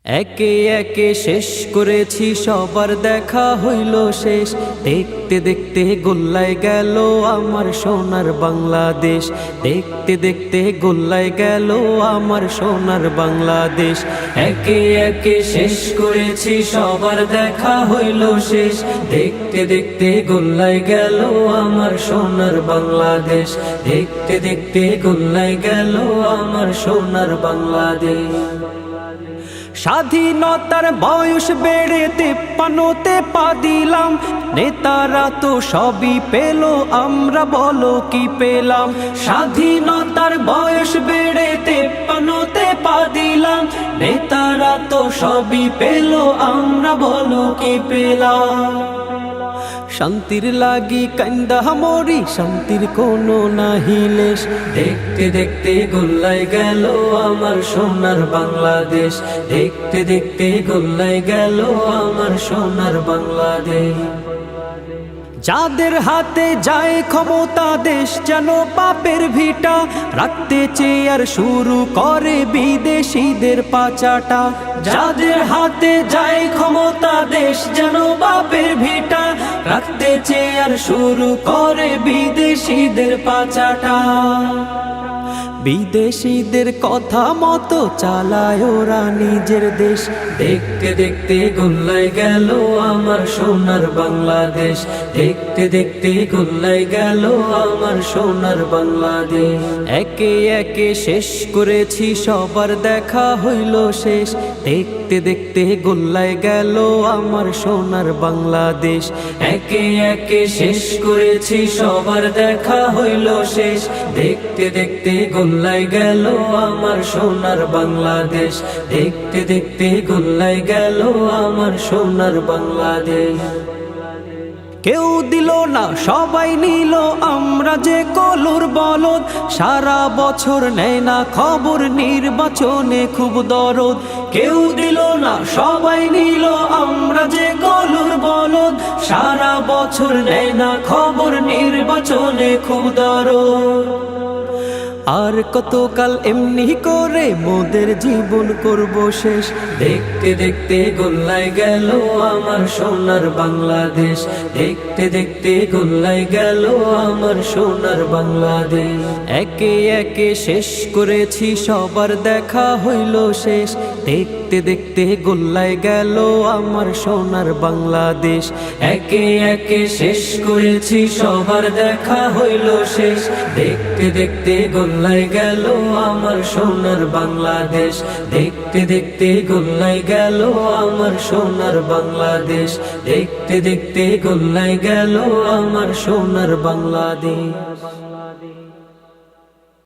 একে একে শেষ করেছি, সবার দেখা হইল শেষ। দেখতে দেখতে গোল্লায় গেল আমার সোনার বাংলাদেশ। দেখতে দেখতে গোল্লায় গেল আমার সোনার বাংলাদেশ। একে একে শেষ করেছি, সবার দেখা হইল শেষ। দেখতে দেখতে গোল্লায় গেল আমার সোনার বাংলাদেশ। দেখতে দেখতে গোল্লায় গেল আমার সোনার বাংলাদেশ। স্বাধীনতার বয়স বেড়ে 53তে পা দিলাম। নেতারা তো সবই পেল, আমরা বলো কি পেলাম? স্বাধীনতার বয়স বেড়ে 53তে পা দিলাম। নেতারা তো সবই পেল, আমরা বলো কি পেলাম? শান্তির লাগি কান্দা মরি, শান্তির কোনো নাহি লেশ। দেখতে দেখতে গোল্লায় গেল আমার সোনার বাংলাদেশ। দেখতে দেখতে গোল্লায় গেল আমার সোনার বাংলাদেশ। যাদের হাতে যায় ক্ষমতা, দেশ যেন পাপের ভিটা। রাখতে চেয়ে আর শুরু করে বিদেশিদের পাচাটা। যাদের হাতে যায় ক্ষমতা, দেশ যেন পাপের ভিটা। রাখতে চেয়ে আর শুরু করে বিদেশিদের পাচাটা। বিদেশিদের কথা মতো চালায় ওরা নিজের দেশ। দেখতে দেখতে গোল্লায় গেল আমার সোনার বাংলাদেশ। দেখতে দেখতে গোল্লায় গেল আমার সোনার বাংলাদেশ। একে একে শেষ করেছি, সবার দেখা হইল শেষ। দেখতে দেখতে গোল্লায় গেল আমার সোনার বাংলাদেশ। একে একে শেষ করেছি, সবার দেখা হইল শেষ। দেখতে দেখতে গোল্লায় গেল আমার সোনার বাংলাদেশ। দেখতে দেখতে গোল্লায় গেল আমার সোনার বাংলাদেশ। কেউ দিল না, সবাই নিল, আমরা যে কলুর বলদ। সারা বছর নেয় না খবর, নির্বাচনে খুব দরদ। কেউ দিল না, সবাই নিল, আমরা যে কলুর বলদ। সারা বছর নেয় না খবর, নির্বাচনে খুব দরদ। আর কতকাল এমনি করে মোদের জীবন করব শেষ। দেখতে দেখতে গোল্লায় গেল আমার সোনার বাংলাদেশ। দেখতে দেখতে গোল্লায় গেল আমার সোনার বাংলাদেশ। একে একে শেষ করেছি, সবার দেখা হইল শেষ। দেখতে দেখতে গোল্লায় গেল আমার সোনার বাংলাদেশ। একে একে শেষ করেছি, সবার দেখা হইল শেষ। দেখতে দেখতে গোল্লায় গেল আমার সোনার বাংলাদেশ। দেখতে দেখতে গোল্লায় গেল আমার সোনার বাংলাদেশ। দেখতে দেখতে গোল্লায় গেল আমার সোনার বাংলাদেশ।